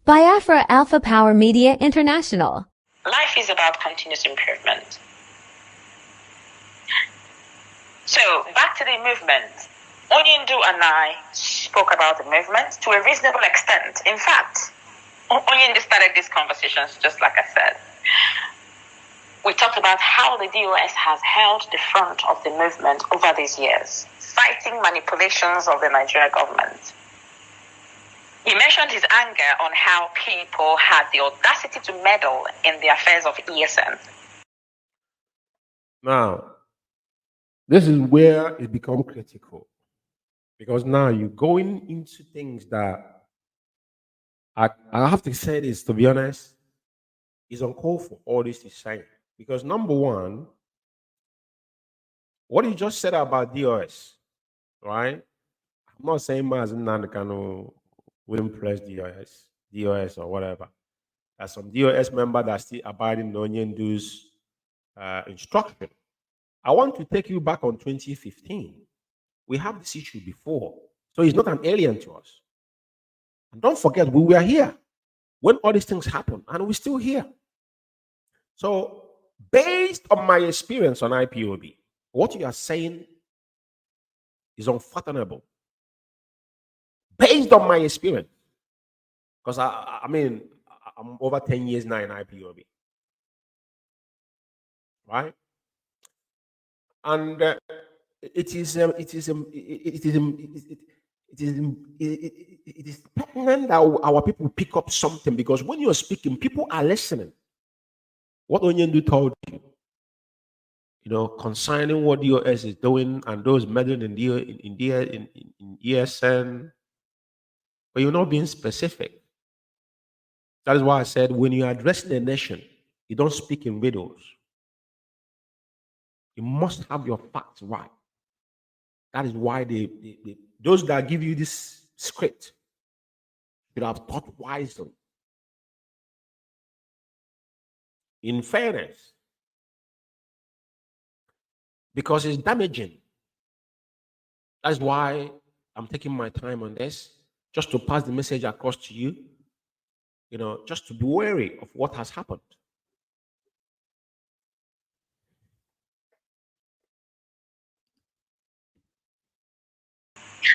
Biafra Alpha Power Media International. Life is about continuous improvement. So, back to the movement. ONYENDU and I spoke about the movement to a reasonable extent. In fact, ONYENDU started these conversations just like I said. We talked about how the DOS has held the front of the movement over these years, fighting manipulations of the Nigerian government. He mentioned his anger on how people had the audacity to meddle in the affairs of ESN. Now, this is where it becomes critical. Because now you're going into things that I have to say this, to be honest, is uncalled for, all this is saying. Because number one, what you just said about DOS, right? I'm not saying Mazen Nandekano wouldn't press DOS or whatever. There's some DOS member that still abiding ONYENDU's instruction. I want to take you back on 2015. We have this issue before. So it's not an alien to us. And don't forget, we were here when all these things happened, and we're still here. So based on my experience on IPOB, what you are saying is unfathomable. Based on my experience. Because I mean, I'm over 10 years now in IPOB. Right? And it is pertinent that our people pick up something, because when you're speaking, people are listening. What ONYENDU told you, concerning what DOS is doing and those meddling in ESN, but you're not being specific. That is why I said when you're addressing a nation, you don't speak in riddles. You must have your facts right. That is why those that give you this script should have thought wisely. In fairness, because it's damaging. That's why I'm taking my time on this, just to pass the message across to you, just to be wary of what has happened.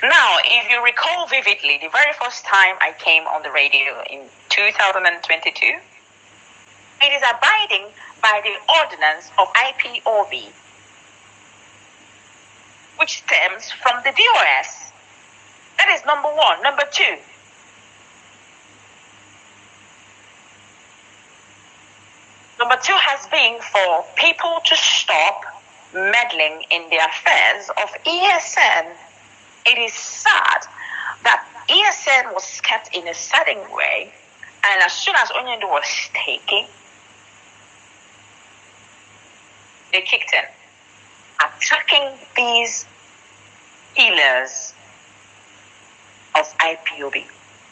Now, if you recall vividly, the very first time I came on the radio in 2022, it is abiding by the ordinance of IPOB, which stems from the DOS. That is number one. Number two, has been for people to stop meddling in the affairs of ESN. It is sad that ESN was kept in a certain way, and as soon as ONYENDU was taking, they kicked in, attacking these pillars of IPOB.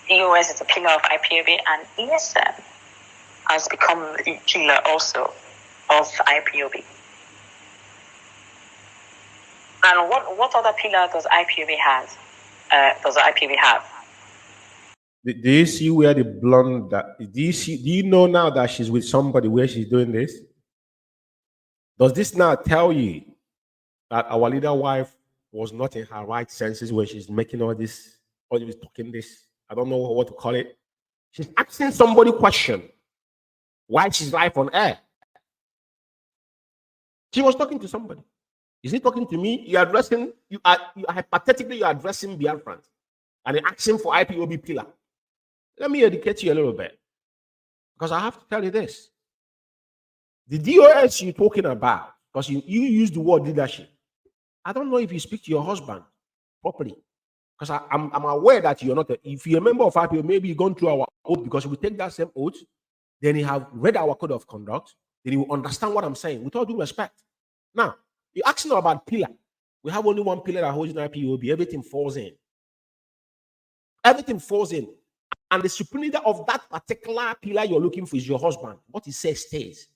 DOS is a pillar of IPOB, and ESN has become the pillar also of IPOB. And what other pillar does IPOB have? Do you see where the blonde do you know now that she's with somebody where she's doing this? Does this now tell you that our leader wife was not in her right senses when she's making all this, or she was talking this? I don't know what to call it. She's asking somebody a question. Why she's live on air? She was talking to somebody. Is he talking to me? You are hypothetically addressing Biafrans and you're asking for IPOB pillar. Let me educate you a little bit, because I have to tell you this. The DOS you're talking about, because you use the word leadership. I don't know if you speak to your husband properly, because I'm aware that you're not. If you're a member of IPOB, maybe you've gone through our oath, because we take that same oath, then you have read our code of conduct, then you will understand what I'm saying, with all due respect. Now, you're asking about pillar. We have only one pillar that holds in IPOB. Everything falls in. Everything falls in. And the supreme leader of that particular pillar you're looking for is your husband. What he says stays.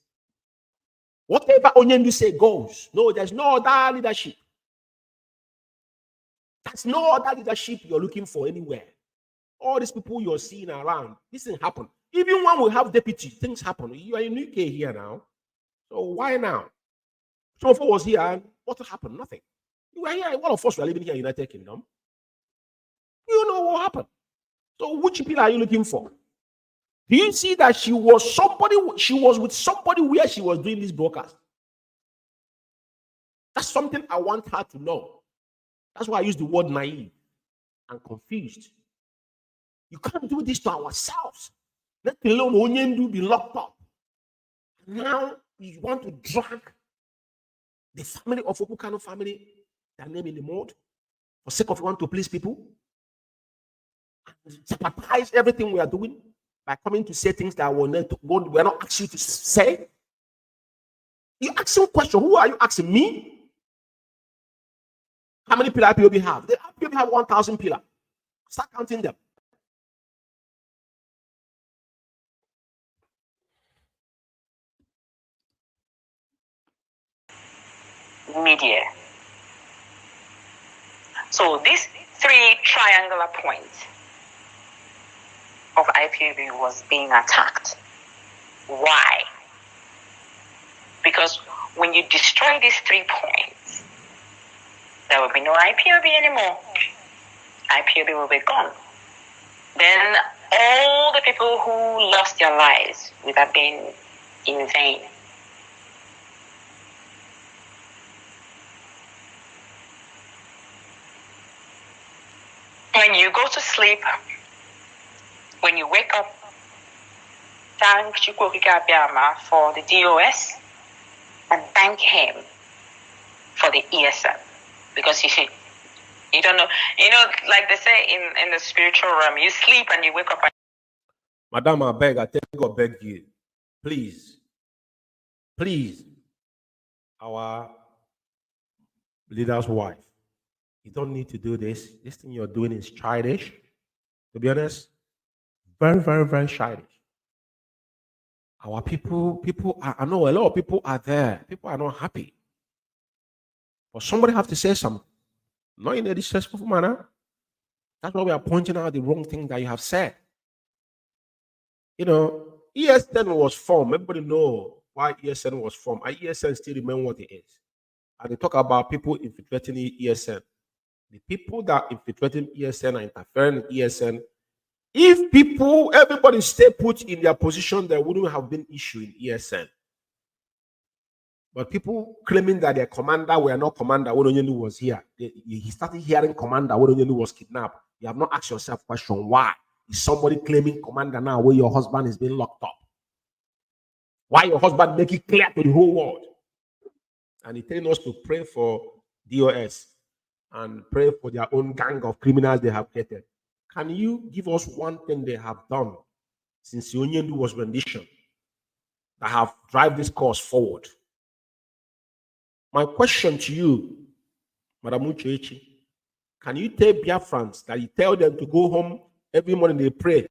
Whatever ONYENDU say goes. No, there's no other leadership. There's no other leadership you're looking for anywhere. All these people you're seeing around, this thing happen. Even when we have deputy, things happen. You are in UK here now. So why now? Some of us was here and what happened? Nothing. You are here. All of us were living here in the United Kingdom. You know what happened. So which people are you looking for? Do you see that she was with somebody where she was doing this broadcast? That's something I want her to know. That's why I use the word naive and confused. You can't do this to ourselves. Let alone ONYENDU be locked up. Now you want to drag the family of Opukano family, their name in the mud, for sake of you want to please people, and jeopardize everything we are doing by coming to say things that we're not asking you to say. You asking a question. Who are you asking? Me? How many pillars IPOB have? The IPOB have 1,000 pillars. Start counting them. Media. So these three triangular points of IPOB was being attacked. Why? Because when you destroy these 3 points, there will be no IPOB anymore. IPOB will be gone. Then all the people who lost their lives would have been in vain. When you go to sleep, when you wake up, thank Chika for the DOS and thank him for the ESM. Because you don't know, like they say in the spiritual realm, you sleep and you wake up. Madam, I beg, I tell God, beg you, please, our leader's wife, you don't need to do this. This thing you're doing is childish. To be honest, very, very, very childish. Our people I know a lot of people are there. People are not happy. But somebody have to say something. Not in a disrespectful manner. That's why we are pointing out the wrong thing that you have said. ESN was formed. Everybody know why ESN was formed. And ESN still remain what it is. And they talk about people infiltrating ESN. The people that infiltrating ESN are interfering in ESN. If everybody stay put in their position, there wouldn't have been issue in ESN. But people claiming that their commander were not commander when ONYENDU was here. He started hearing commander when ONYENDU was kidnapped. You have not asked yourself question, why is somebody claiming commander now where your husband is being locked up? Why your husband make it clear to the whole world? And he telling us to pray for DOS and pray for their own gang of criminals they have created. Can you give us one thing they have done since ONYENDU was rendition that have drive this cause forward? My question to you, Madam Uchechi, can you tell Biafrans that you tell them to go home every morning they pray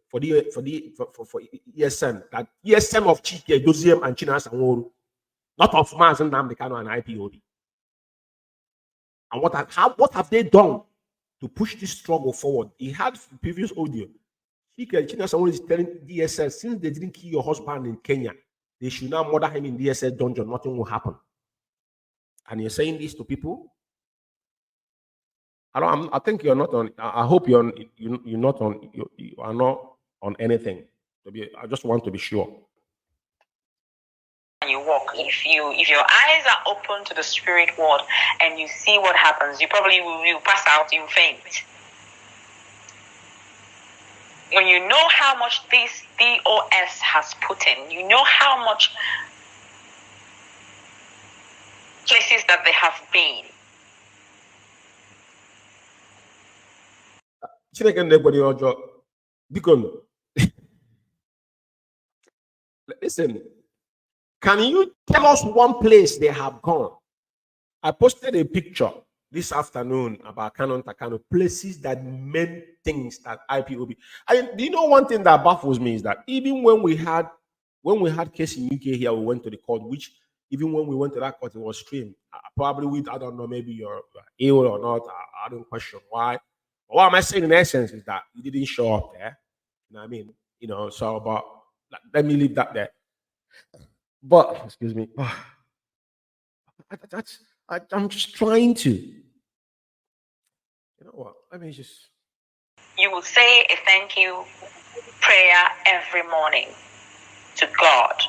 for ESN, that ESN of Chika, Edoziem, and Chinas and Woru, not of Maz and Namdekano and IPOB? And what have they done to push this struggle forward? He had previous audio. Chika, Chinas and Woru is telling DSS, since they didn't kill your husband in Kenya, they should now murder him in DSS dungeon. Nothing will happen. And you're saying this to people? I think you're not on. I hope you're not on. You are not on anything. I just want to be sure. When you walk, if your eyes are open to the spirit world and you see what happens, you probably will pass out, you faint. When you know how much this DOS has put in, you know how much places that they have been. Listen, can you tell us one place they have gone? I posted a picture this afternoon about Canon Takano, places that meant things that IPOB. Do you know one thing that baffles me is that even when we had case in UK here, we went to the court, which even when we went to that court, it was streamed. Probably I don't know, maybe you're ill or not. I don't question why. But what am I saying in essence is that you didn't show up there. You know what I mean? You know, so but let me leave that there. But excuse me. I'm just trying to. You know what? Let me just. You will say a thank you prayer every morning to God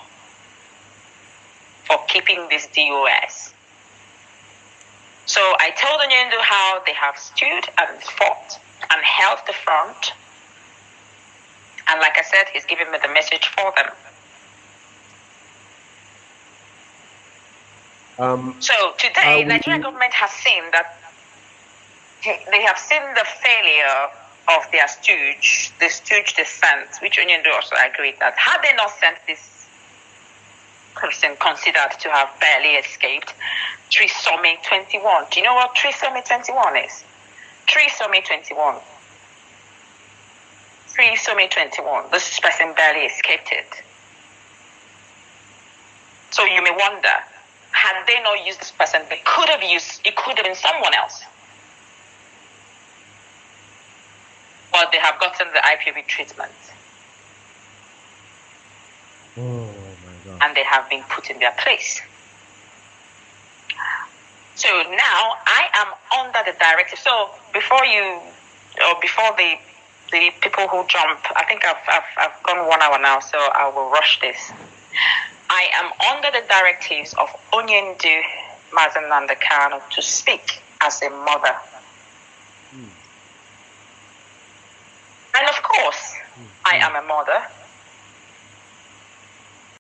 for keeping this DOS. So I told ONYENDU how they have stood and fought and held the front. And like I said, he's giving me the message for them. So today, Nigerian government has seen that they have seen the failure of their stooge, the stooge they sent, which ONYENDU also agreed that had they not sent this person considered to have barely escaped, Trisomy 21. Do you know what Trisomy 21 is? Trisomy 21. Trisomy 21. This person barely escaped it. So you may wonder, had they not used this person, they could have used, it could have been someone else. But they have gotten the IPOB treatment. Oh my God. And they have been put in their place. So now I am under the directive. So before the people who jump, I think I've gone 1 hour now, so I will rush this. I am under the directives of ONYENDU Mazenanda Kanu to speak as a mother. And of course, I am a mother.